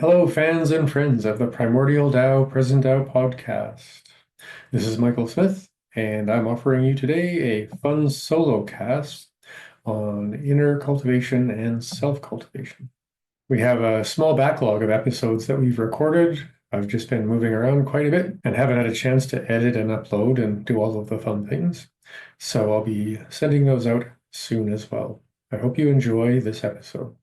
Hello, fans and friends of the Primordial Tao Present Tao podcast. This is Michael Smith, and I'm offering you today a fun solo cast on inner cultivation and self-cultivation. We have a small backlog of episodes that we've recorded. I've just been moving around quite a bit and haven't had a chance to edit and upload and do all of the fun things. So I'll be sending those out soon as well. I hope you enjoy this episode.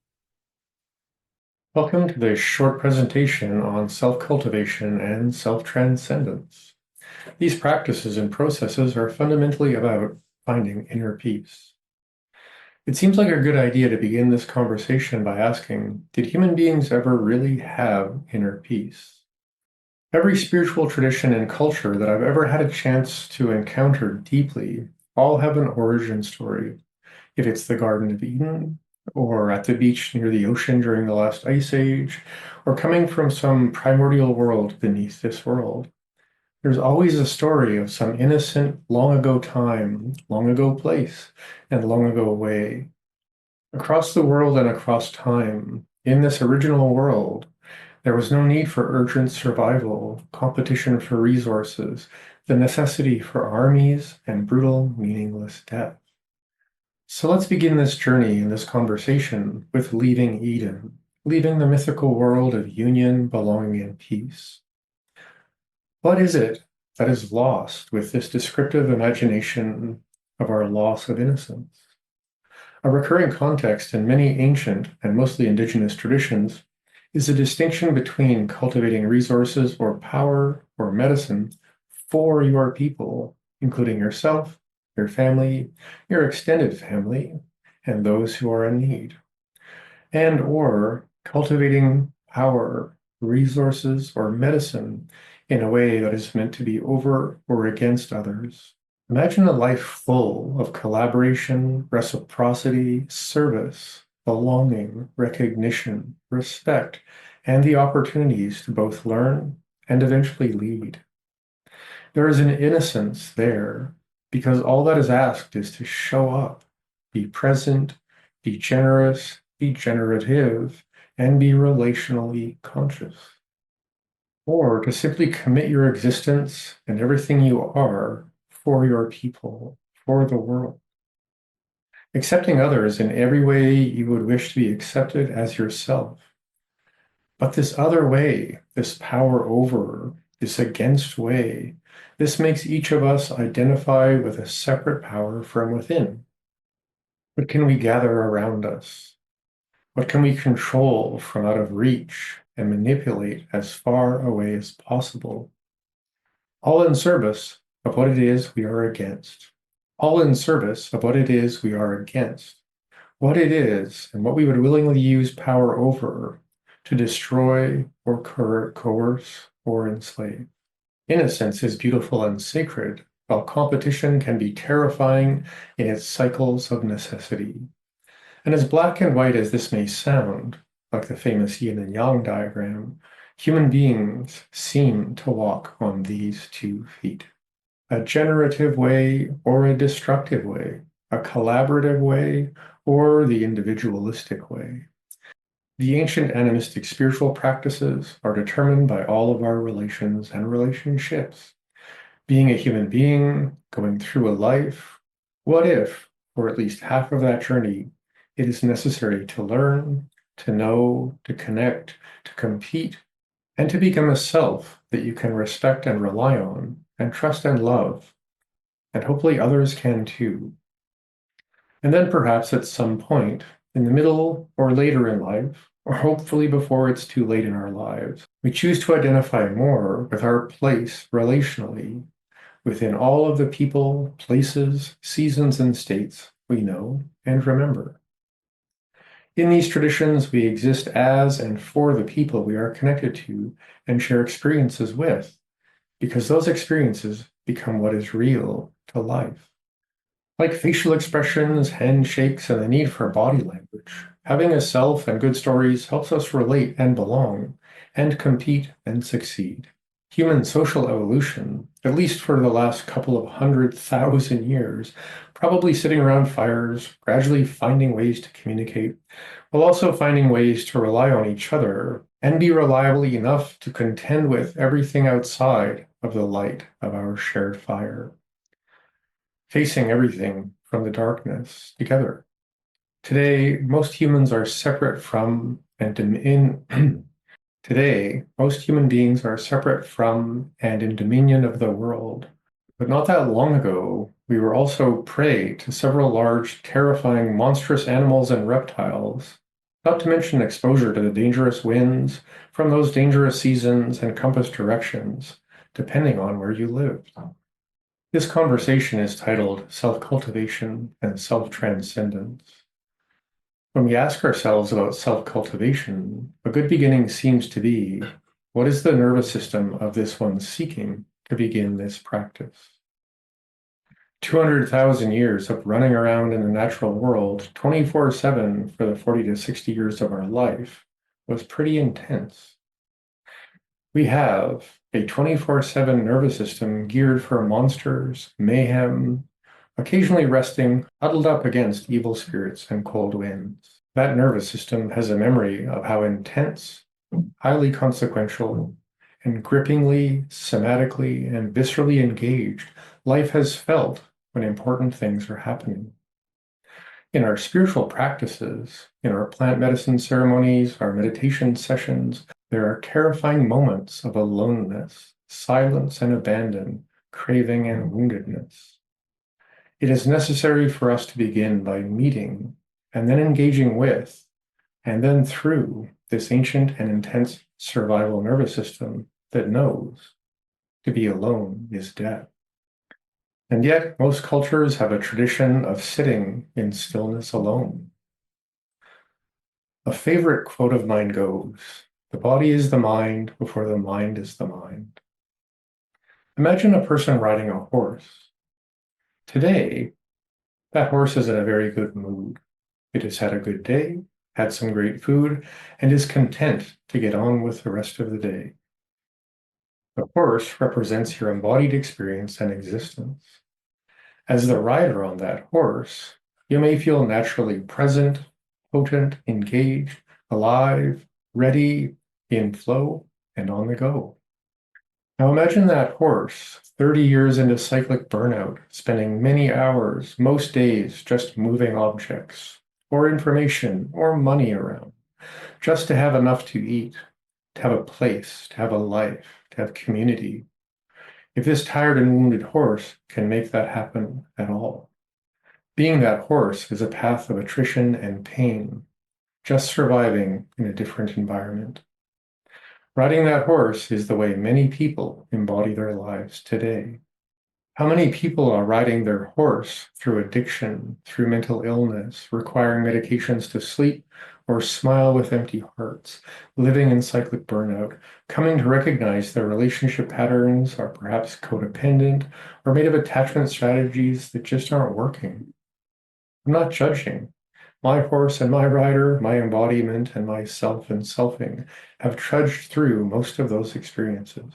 Welcome to this short presentation on self-cultivation and self-transcendence. These practices and processes are fundamentally about finding inner peace. It seems like a good idea to begin this conversation by asking, did human beings ever really have inner peace? Every spiritual tradition and culture that I've ever had a chance to encounter deeply all have an origin story. If it's the Garden of Eden, or at the beach near the ocean during the last ice age, or coming from some primordial world beneath this world. There's always a story of some innocent, long ago time, long ago place, and long ago way. Across the world and across time, in this original world, there was no need for urgent survival, competition for resources, the necessity for armies, and brutal, meaningless death. So let's begin this journey in this conversation with leaving Eden, leaving the mythical world of union, belonging, and peace. What is it that is lost with this descriptive imagination of our loss of innocence? A recurring context in many ancient and mostly indigenous traditions is the distinction between cultivating resources or power or medicine for your people, including yourself, your family, your extended family, and those who are in need, and or cultivating power, resources, or medicine in a way that is meant to be over or against others. Imagine a life full of collaboration, reciprocity, service, belonging, recognition, respect, and the opportunities to both learn and eventually lead. There is an innocence there because all that is asked is to show up, be present, be generous, be generative, and be relationally conscious. Or to simply commit your existence and everything you are for your people, for the world. Accepting others in every way you would wish to be accepted as yourself. But this other way, this power over, this against way, this makes each of us identify with a separate power from within. What can we gather around us? What can we control from out of reach and manipulate as far away as possible? All in service of what it is we are against. All in service of what it is we are against. What it is and what we would willingly use power over to destroy or coerce or enslave. Innocence is beautiful and sacred, while competition can be terrifying in its cycles of necessity. And as black and white as this may sound, like the famous yin and yang diagram, human beings seem to walk on these 2 feet. A generative way or a destructive way, a collaborative way or the individualistic way. The ancient animistic spiritual practices are determined by all of our relations and relationships. Being a human being, going through a life, what if, for at least half of that journey, it is necessary to learn, to know, to connect, to compete, and to become a self that you can respect and rely on, and trust and love, and hopefully others can too. And then perhaps at some point, in the middle or later in life, or hopefully before it's too late in our lives, we choose to identify more with our place relationally within all of the people, places, seasons, and states we know and remember. In these traditions, we exist as and for the people we are connected to and share experiences with, because those experiences become what is real to life. Like facial expressions, handshakes, and the need for body language, having a self and good stories helps us relate and belong, and compete and succeed. Human social evolution, at least for the last couple of 100,000 years, probably sitting around fires, gradually finding ways to communicate, while also finding ways to rely on each other and be reliable enough to contend with everything outside of the light of our shared fire, facing everything from the darkness together. Today, most humans are separate from and in today, most human beings are separate from and in dominion of the world. But not that long ago, we were also prey to several large, terrifying, monstrous animals and reptiles, not to mention exposure to the dangerous winds from those dangerous seasons and compass directions, depending on where you lived. This conversation is titled Self-Cultivation and Self-Transcendence. When we ask ourselves about self-cultivation, a good beginning seems to be, what is the nervous system of this one seeking to begin this practice? 200,000 years of running around in the natural world 24/7 for the 40 to 60 years of our life was pretty intense. We have a 24/7 nervous system geared for monsters, mayhem, occasionally resting huddled up against evil spirits and cold winds. That nervous system has a memory of how intense, highly consequential, and grippingly, somatically, and viscerally engaged life has felt when important things are happening. In our spiritual practices, in our plant medicine ceremonies, our meditation sessions, there are terrifying moments of aloneness, silence and abandon, craving and woundedness. It is necessary for us to begin by meeting and then engaging with, and then through this ancient and intense survival nervous system that knows to be alone is death. And yet, most cultures have a tradition of sitting in stillness alone. A favorite quote of mine goes, "The body is the mind before the mind is the mind." Imagine a person riding a horse. Today, that horse is in a very good mood. It has had a good day, had some great food, and is content to get on with the rest of the day. The horse represents your embodied experience and existence. As the rider on that horse, you may feel naturally present, potent, engaged, alive, ready, in flow, and on the go. Now imagine that horse, 30 years into cyclic burnout, spending many hours, most days, just moving objects, or information, or money around, just to have enough to eat, to have a place, to have a life, to have community. If this tired and wounded horse can make that happen at all. Being that horse is a path of attrition and pain, just surviving in a different environment. Riding that horse is the way many people embody their lives today. How many people are riding their horse through addiction, through mental illness, requiring medications to sleep, or smile with empty hearts, living in cyclic burnout, coming to recognize their relationship patterns are perhaps codependent or made of attachment strategies that just aren't working? I'm not judging. My horse and my rider, my embodiment and my self and selfing have trudged through most of those experiences.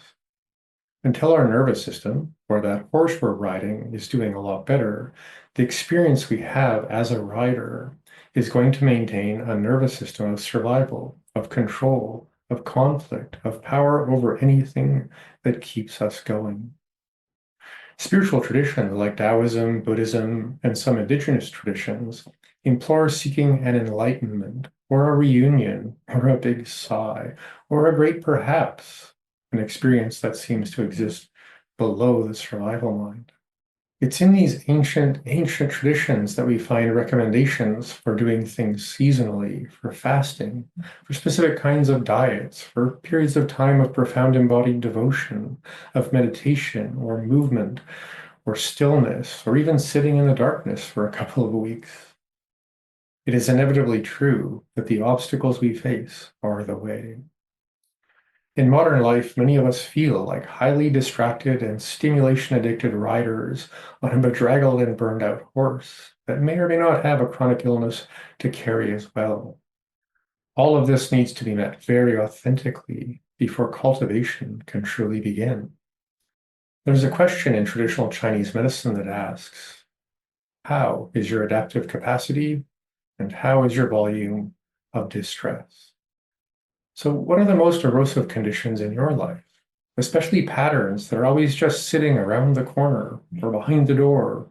Until our nervous system, or that horse we're riding, is doing a lot better, the experience we have as a rider is going to maintain a nervous system of survival, of control, of conflict, of power over anything that keeps us going. Spiritual traditions like Taoism, Buddhism, and some indigenous traditions implore seeking an enlightenment, or a reunion, or a big sigh, or a great perhaps, an experience that seems to exist below the survival mind. It's in these ancient traditions that we find recommendations for doing things seasonally, for fasting, for specific kinds of diets, for periods of time of profound embodied devotion, of meditation or movement or stillness, or even sitting in the darkness for a couple of weeks. It is inevitably true that the obstacles we face are the way. In modern life, many of us feel like highly distracted and stimulation-addicted riders on a bedraggled and burned-out horse that may or may not have a chronic illness to carry as well. All of this needs to be met very authentically before cultivation can truly begin. There's a question in traditional Chinese medicine that asks, how is your adaptive capacity and how is your volume of distress? So, what are the most erosive conditions in your life? Especially patterns that are always just sitting around the corner or behind the door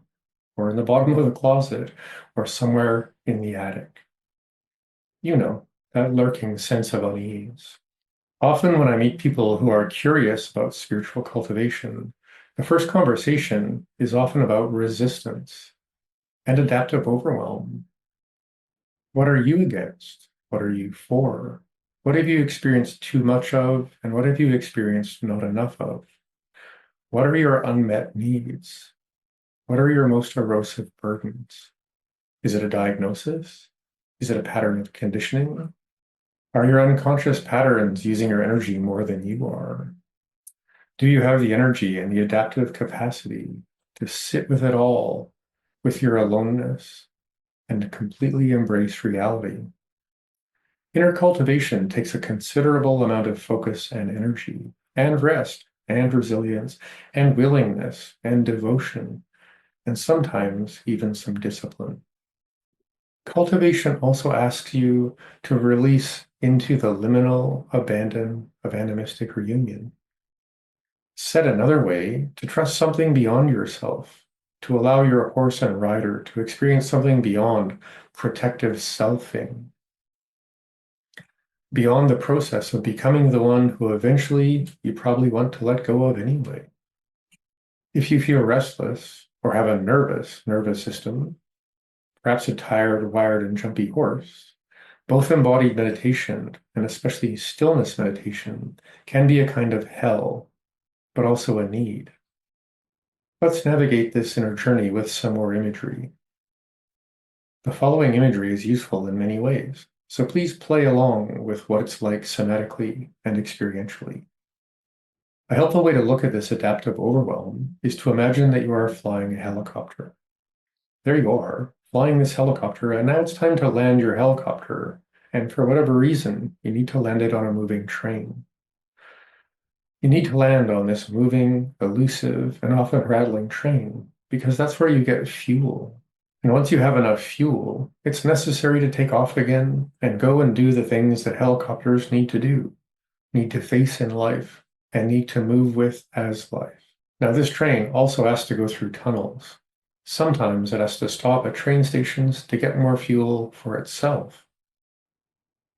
or in the bottom of the closet or somewhere in the attic. You know, that lurking sense of unease. Often, when I meet people who are curious about spiritual cultivation, the first conversation is often about resistance and adaptive overwhelm. What are you against? What are you for? What have you experienced too much of? And what have you experienced not enough of? What are your unmet needs? What are your most erosive burdens? Is it a diagnosis? Is it a pattern of conditioning? Are your unconscious patterns using your energy more than you are? Do you have the energy and the adaptive capacity to sit with it all, with your aloneness, and to completely embrace reality? Inner cultivation takes a considerable amount of focus and energy, and rest, and resilience, and willingness, and devotion, and sometimes even some discipline. Cultivation also asks you to release into the liminal abandon of animistic reunion. Said another way, to trust something beyond yourself, to allow your horse and rider to experience something beyond protective selfing, beyond the process of becoming the one who eventually you probably want to let go of anyway. If you feel restless or have a nervous system, perhaps a tired, wired, and jumpy horse, both embodied meditation and especially stillness meditation can be a kind of hell, but also a need. Let's navigate this inner journey with some more imagery. The following imagery is useful in many ways, so please play along with what it's like somatically and experientially. A helpful way to look at this adaptive overwhelm is to imagine that you are flying a helicopter. There you are, flying this helicopter, and now it's time to land your helicopter, and for whatever reason, you need to land it on a moving train. You need to land on this moving, elusive, and often rattling train because that's where you get fuel. And once you have enough fuel, it's necessary to take off again and go and do the things that helicopters need to do, need to face in life, and need to move with as life. Now, this train also has to go through tunnels. Sometimes it has to stop at train stations to get more fuel for itself.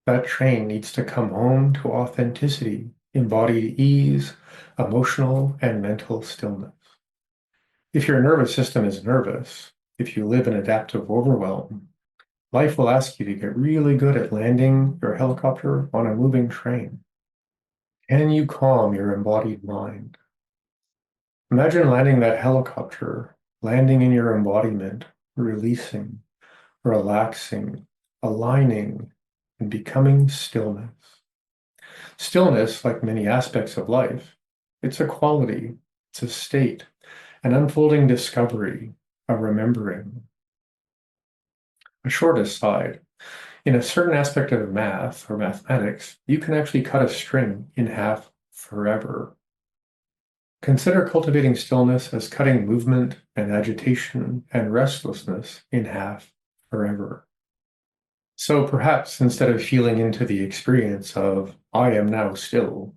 That train needs to come home to authenticity, embodied ease, emotional and mental stillness. If your nervous system is nervous, if you live in adaptive overwhelm, life will ask you to get really good at landing your helicopter on a moving train. Can you calm your embodied mind? Imagine landing that helicopter, landing in your embodiment, releasing, relaxing, aligning, and becoming stillness. Stillness, like many aspects of life, it's a quality, it's a state, an unfolding discovery, a remembering. A short aside, in a certain aspect of math or mathematics, you can actually cut a string in half forever. Consider cultivating stillness as cutting movement and agitation and restlessness in half forever. So perhaps instead of feeling into the experience of, I am now still,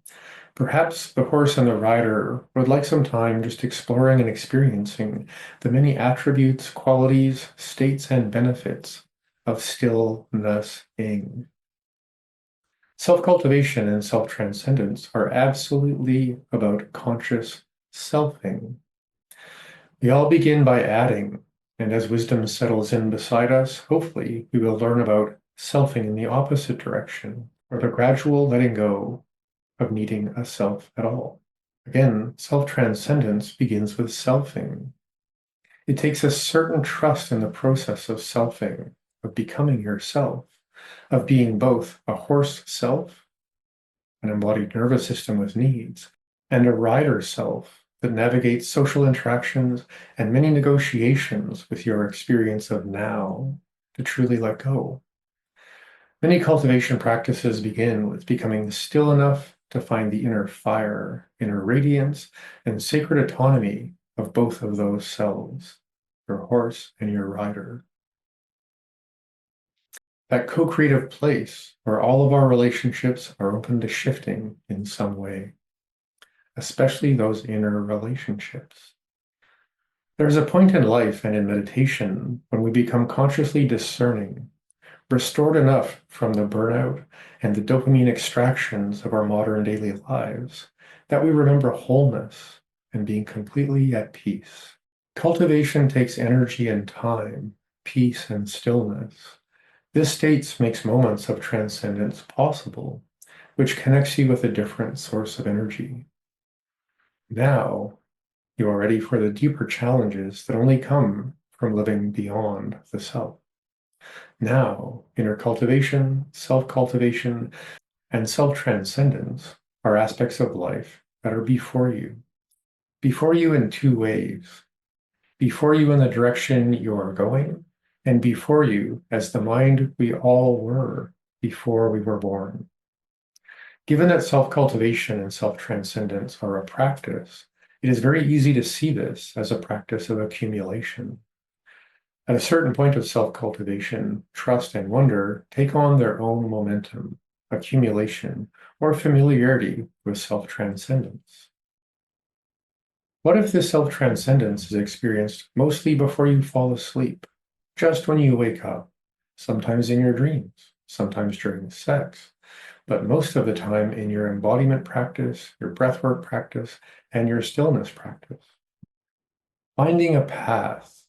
perhaps the horse and the rider would like some time just exploring and experiencing the many attributes, qualities, states, and benefits of stillness-ing. Self-cultivation and self-transcendence are absolutely about conscious selfing. We all begin by adding, and as wisdom settles in beside us, hopefully we will learn about selfing in the opposite direction, or the gradual letting go of needing a self at all. Again, self-transcendence begins with selfing. It takes a certain trust in the process of selfing, of becoming yourself, of being both a horse self, an embodied nervous system with needs, and a rider self that navigates social interactions and many negotiations with your experience of now to truly let go. Many cultivation practices begin with becoming still enough to find the inner fire, inner radiance, and sacred autonomy of both of those selves, your horse and your rider. that co-creative place where all of our relationships are open to shifting in some way, especially those inner relationships. There's a point in life and in meditation when we become consciously discerning, restored enough from the burnout and the dopamine extractions of our modern daily lives that we remember wholeness and being completely at peace. Cultivation takes energy and time, peace and stillness. This state makes moments of transcendence possible, which connects you with a different source of energy. Now, you are ready for the deeper challenges that only come from living beyond the self. Now, inner cultivation, self-cultivation, and self-transcendence are aspects of life that are before you. Before you in two ways. Before you in the direction you are going, and before you as the mind we all were before we were born. Given that self-cultivation and self-transcendence are a practice, it is very easy to see this as a practice of accumulation. At a certain point of self-cultivation, trust and wonder take on their own momentum, accumulation, or familiarity with self-transcendence. What if this self-transcendence is experienced mostly before you fall asleep, just when you wake up, sometimes in your dreams, sometimes during sex, but most of the time in your embodiment practice, your breathwork practice, and your stillness practice? Finding a path.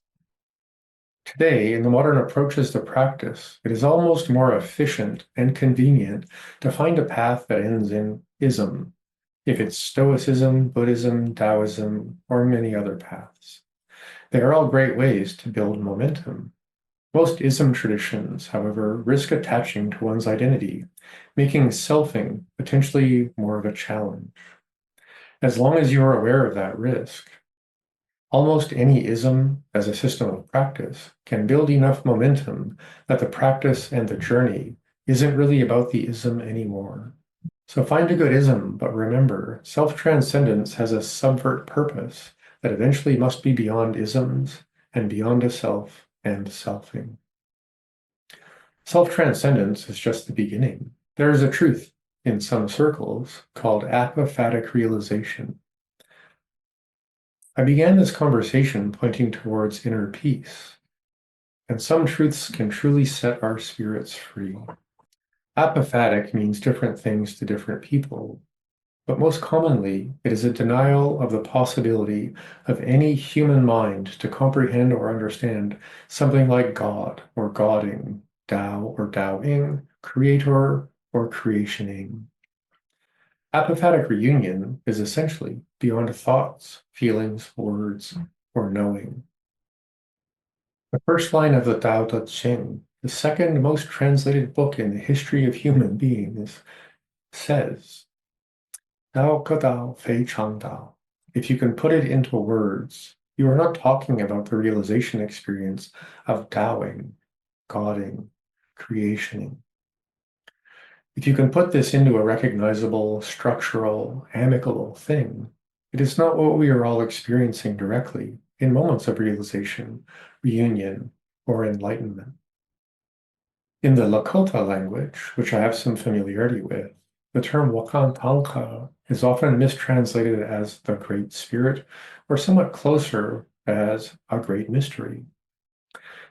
Today, in the modern approaches to practice, it is almost more efficient and convenient to find a path that ends in ism, if it's Stoicism, Buddhism, Taoism, or many other paths. They are all great ways to build momentum. Most ism traditions, however, risk attaching to one's identity, making selfing potentially more of a challenge. As long as you are aware of that risk, almost any ism as a system of practice can build enough momentum that the practice and the journey isn't really about the ism anymore. So find a good ism, but remember, self-transcendence has a subvert purpose that eventually must be beyond isms and beyond a self and selfing. Self-transcendence is just the beginning. There is a truth in some circles called apophatic realization. I began this conversation pointing towards inner peace, and some truths can truly set our spirits free. Apophatic means different things to different people, but most commonly, it is a denial of the possibility of any human mind to comprehend or understand something like God or Godding, Tao or Taoing, Creator or Creationing. Apophatic reunion is essentially beyond thoughts, feelings, words, or knowing. The first line of the Tao Te Ching, the second most translated book in the history of human beings, says, Dao Ke Dao Fei Chang Dao. If you can put it into words, you are not talking about the realization experience of Taoing, Godding, creationing. If you can put this into a recognizable, structural, amicable thing, it is not what we are all experiencing directly in moments of realization, reunion, or enlightenment. In the Lakota language, which I have some familiarity with, the term Wakantanka is often mistranslated as the Great Spirit, or somewhat closer as a Great Mystery.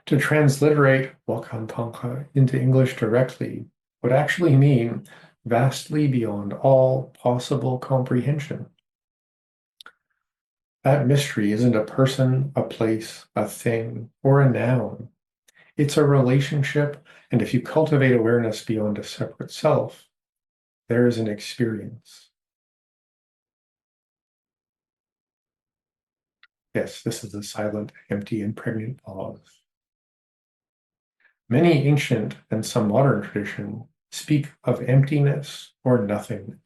To transliterate Wakantanka into English directly would actually mean vastly beyond all possible comprehension. That mystery isn't a person, a place, a thing, or a noun. It's a relationship, and if you cultivate awareness beyond a separate self, there is an experience. Yes, this is a silent, empty, and pregnant pause. Many ancient and some modern tradition speak of emptiness or nothingness.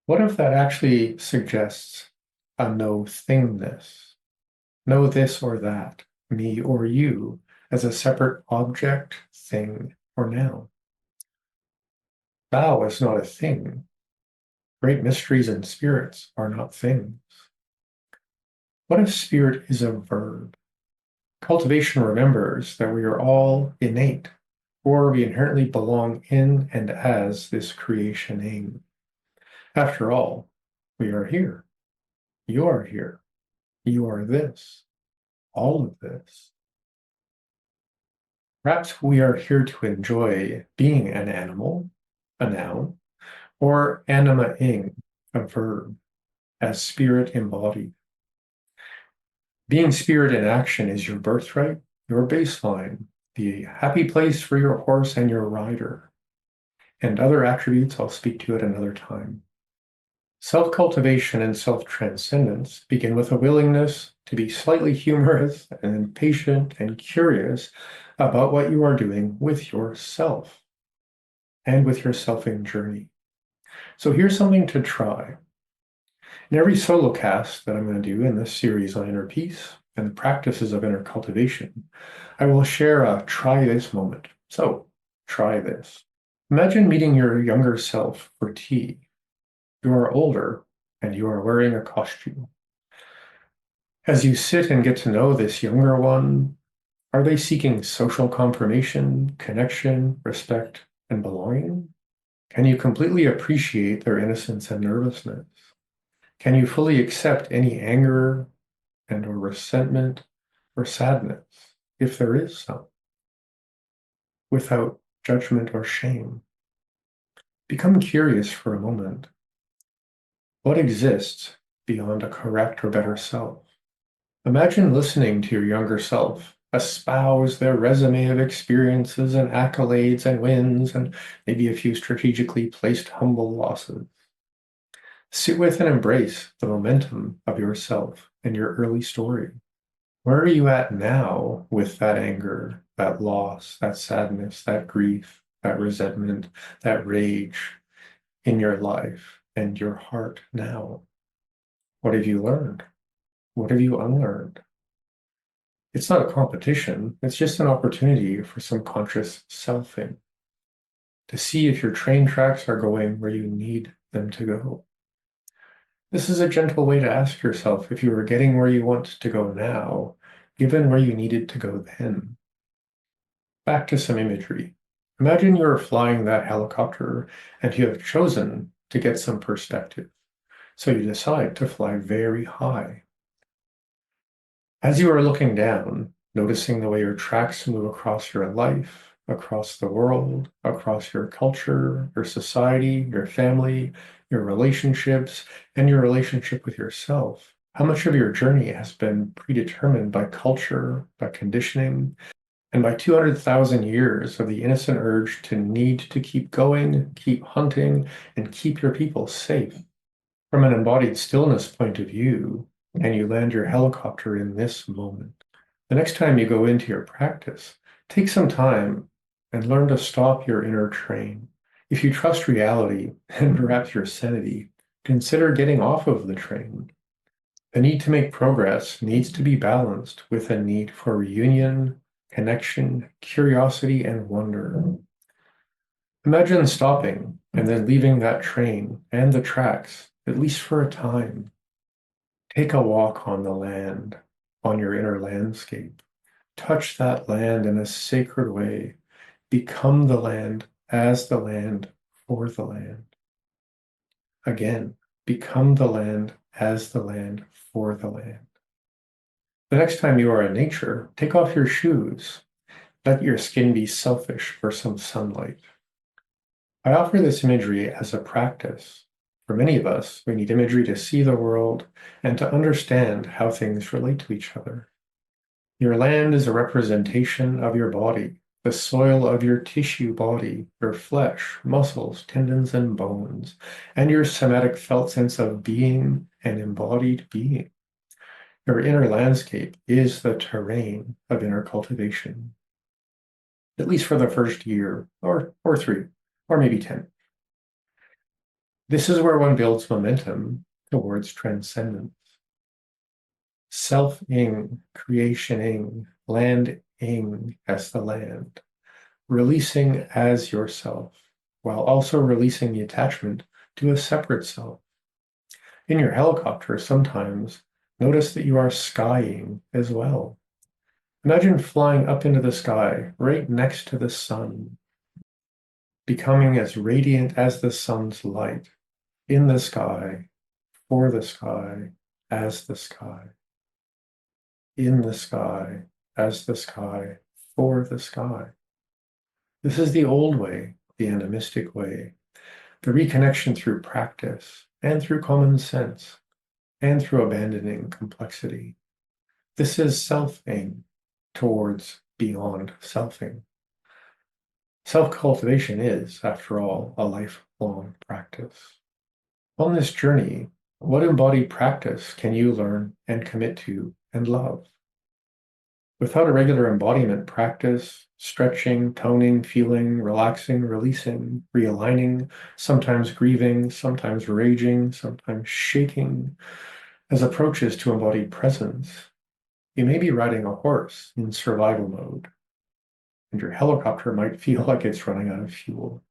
What if that actually suggests a no thingness? No this or that, me or you, as a separate object, thing, or noun. Tao is not a thing. Great mysteries and spirits are not things. What if spirit is a verb? Cultivation remembers that we are all innate, or we inherently belong in and as this creationing. After all, we are here. You are here. You are this. All of this. Perhaps we are here to enjoy being an animal, a noun, or anima-ing, a verb, as spirit embodied. Being spirit in action is your birthright, your baseline, the happy place for your horse and your rider, and other attributes I'll speak to at another time. Self-cultivation and self-transcendence begin with a willingness to be slightly humorous and patient and curious about what you are doing with yourself and with your selfing journey. So here's something to try. In every solo cast that I'm going to do in this series on inner peace and the practices of inner cultivation, I will share a try this moment. So try this. Imagine meeting your younger self for tea. You are older and you are wearing a costume. As you sit and get to know this younger one, are they seeking social confirmation, connection, respect, and belonging? Can you completely appreciate their innocence and nervousness? Can you fully accept any anger and or resentment or sadness, if there is some, without judgment or shame? Become curious for a moment. What exists beyond a correct or better self? Imagine listening to your younger self espouse their resume of experiences and accolades and wins and maybe a few strategically placed humble losses. Sit with and embrace the momentum of yourself and your early story. Where are you at now with that anger, that loss, that sadness, that grief, that resentment, that rage in your life and your heart now? What have you learned? What have you unlearned? It's not a competition, it's just an opportunity for some conscious selfing to see if your train tracks are going where you need them to go. This is a gentle way to ask yourself if you are getting where you want to go now, given where you needed to go then. Back to some imagery. Imagine you are flying that helicopter and you have chosen to get some perspective. So you decide to fly very high. As you are looking down, noticing the way your tracks move across your life, across the world, across your culture, your society, your family, your relationships, and your relationship with yourself, how much of your journey has been predetermined by culture, by conditioning, and by 200,000 years of the innocent urge to need to keep going, keep hunting, and keep your people safe. From an embodied stillness point of view, can you land your helicopter in this moment? The next time you go into your practice, take some time and learn to stop your inner train. If you trust reality and perhaps your sanity, consider getting off of the train. The need to make progress needs to be balanced with a need for reunion, connection, curiosity, and wonder. Imagine stopping and then leaving that train and the tracks, at least for a time. Take a walk on the land, on your inner landscape. Touch that land in a sacred way. Become the land as the land for the land. Again, become the land as the land for the land. The next time you are in nature, take off your shoes. Let your skin be selfish for some sunlight. I offer this imagery as a practice. For many of us, we need imagery to see the world and to understand how things relate to each other. Your land is a representation of your body, the soil of your tissue body, your flesh, muscles, tendons, and bones, and your somatic felt sense of being and embodied being. Your inner landscape is the terrain of inner cultivation, at least for the first year, or three, or maybe 10. This is where one builds momentum towards transcendence. Self-ing, creation-ing, land-ing as the land, releasing as yourself, while also releasing the attachment to a separate self. In your helicopter, sometimes notice that you are skying as well. Imagine flying up into the sky, right next to the sun, becoming as radiant as the sun's light, in the sky, for the sky, as the sky, in the sky, as the sky, for the sky. This is the old way, the animistic way, the reconnection through practice and through common sense and through abandoning complexity. This is selfing towards beyond selfing. Self-cultivation is, after all, a lifelong practice. On this journey, what embodied practice can you learn and commit to and love? Without a regular embodiment practice, stretching, toning, feeling, relaxing, releasing, realigning, sometimes grieving, sometimes raging, sometimes shaking, as approaches to embodied presence, you may be riding a horse in survival mode, and your helicopter might feel like it's running out of fuel.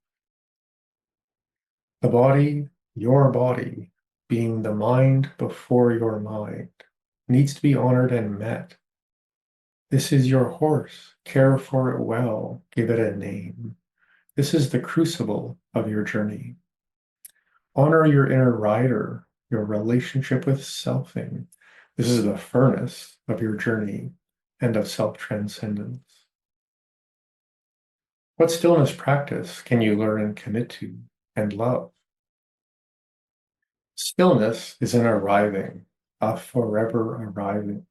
The body, your body, being the mind before your mind, needs to be honored and met. This is your horse. Care for it well. Give it a name. This is the crucible of your journey. Honor your inner rider, your relationship with selfing. This is the furnace of your journey and of self-transcendence. What stillness practice can you learn and commit to and love? Stillness is an arriving, a forever arriving.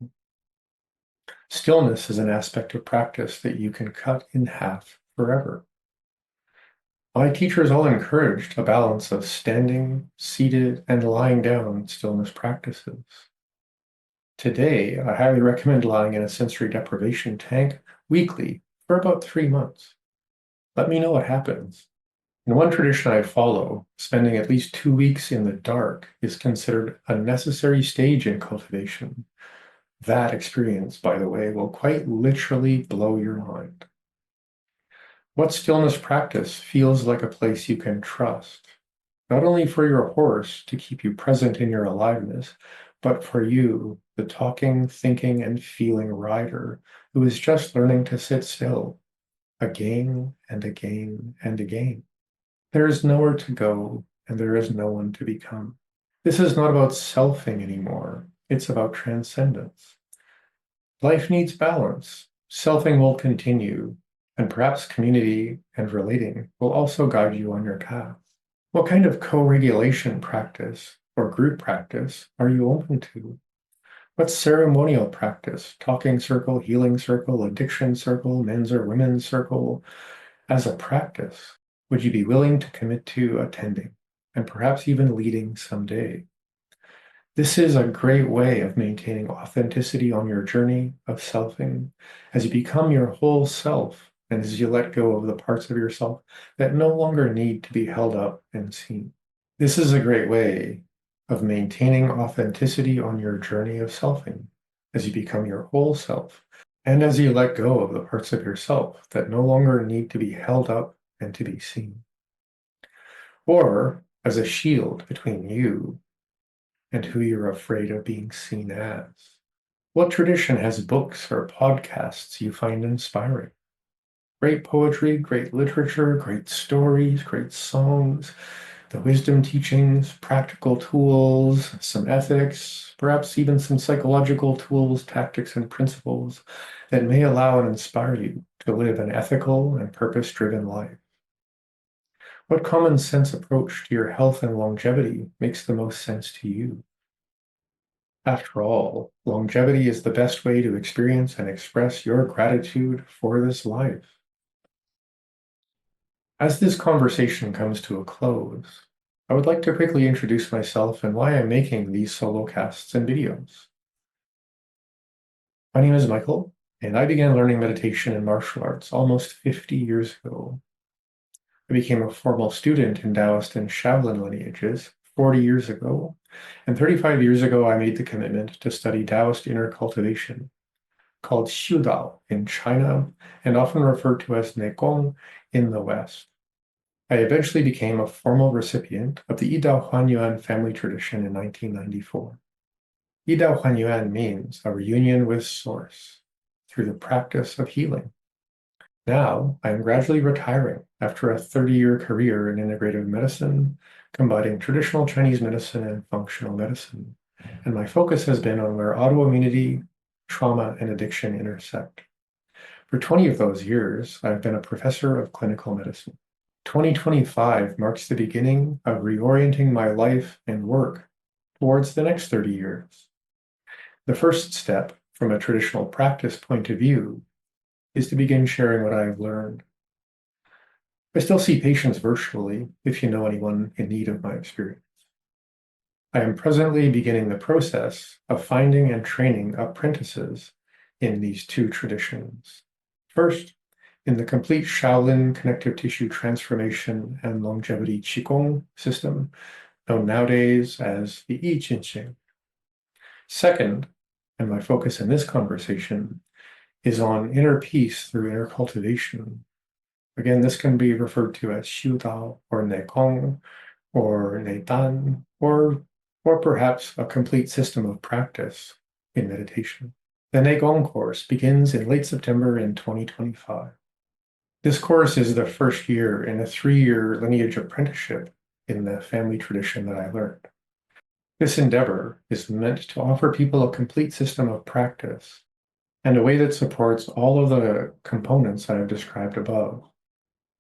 Stillness is an aspect of practice that you can cut in half forever. My teachers all encouraged a balance of standing, seated, and lying down stillness practices. Today, I highly recommend lying in a sensory deprivation tank weekly for about 3 months. Let me know what happens. In one tradition I follow, spending at least 2 weeks in the dark is considered a necessary stage in cultivation. That experience, by the way, will quite literally blow your mind. What stillness practice feels like a place you can trust, not only for your horse to keep you present in your aliveness, but for you, the talking, thinking, and feeling rider who is just learning to sit still again and again and again. There is nowhere to go, and there is no one to become. This is not about selfing anymore. It's about transcendence. Life needs balance. Selfing will continue, and perhaps community and relating will also guide you on your path. What kind of co-regulation practice or group practice are you open to? What ceremonial practice, talking circle, healing circle, addiction circle, men's or women's circle, as a practice, would you be willing to commit to attending and perhaps even leading someday? This is a great way of maintaining authenticity on your journey of selfing as you become your whole self and as you let go of the parts of yourself that no longer need to be held up and seen. This is a great way of maintaining authenticity on your journey of selfing as you become your whole self and as you let go of the parts of yourself that no longer need to be held up and to be seen. Or as a shield between you and who you're afraid of being seen as. What tradition has books or podcasts you find inspiring? Great poetry, great literature, great stories, great songs, the wisdom teachings, practical tools, some ethics, perhaps even some psychological tools, tactics, and principles that may allow and inspire you to live an ethical and purpose-driven life. What common sense approach to your health and longevity makes the most sense to you? After all, longevity is the best way to experience and express your gratitude for this life. As this conversation comes to a close, I would like to quickly introduce myself and why I'm making these solo casts and videos. My name is Michael, and I began learning meditation and martial arts almost 50 years ago. I became a formal student in Taoist and Shaolin lineages 40 years ago, and 35 years ago I made the commitment to study Taoist inner cultivation, called Xiudao in China and often referred to as Neigong in the West. I eventually became a formal recipient of the Yidao Huanyuan family tradition in 1994. Yidao Huanyuan means a reunion with Source. through the practice of healing. Now, I am gradually retiring after a 30-year career in integrative medicine, combining traditional Chinese medicine and functional medicine, and my focus has been on where autoimmunity, trauma, and addiction intersect. For 20 of those years, I've been a professor of clinical medicine. 2025 marks the beginning of reorienting my life and work towards the next 30 years. The first step, from a traditional practice point of view, is to begin sharing what I have learned. I still see patients virtually, if you know anyone in need of my experience. I am presently beginning the process of finding and training apprentices in these two traditions. First, in the complete Shaolin connective tissue transformation and longevity Qigong system, known nowadays as the I Ching. Second, and my focus in this conversation, is on inner peace through inner cultivation. Again, this can be referred to as Xiu Dao or Neigong or Neidan or perhaps a complete system of practice in meditation. The Neigong course begins in late September in 2025. This course is the first year in a 3-year lineage apprenticeship in the family tradition that I learned. This endeavor is meant to offer people a complete system of practice and a way that supports all of the components I have described above.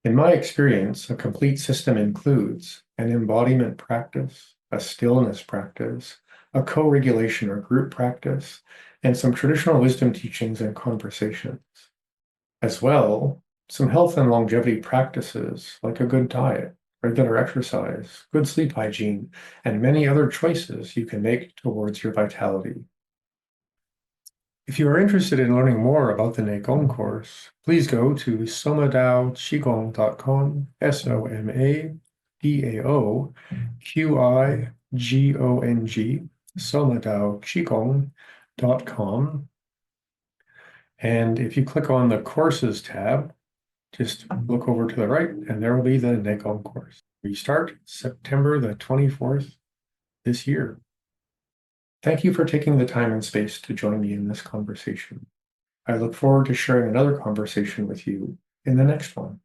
In my experience, a complete system includes an embodiment practice, a stillness practice, a co-regulation or group practice, and some traditional wisdom teachings and conversations. As well, some health and longevity practices like a good diet, regular exercise, good sleep hygiene, and many other choices you can make towards your vitality. If you are interested in learning more about the Neigong course, please go to somadaoqigong.com, SOMADAOQIGONG, somadaoqigong.com. And if you click on the courses tab, just look over to the right and there will be the Neigong course. We start September the 24th this year. Thank you for taking the time and space to join me in this conversation. I look forward to sharing another conversation with you in the next one.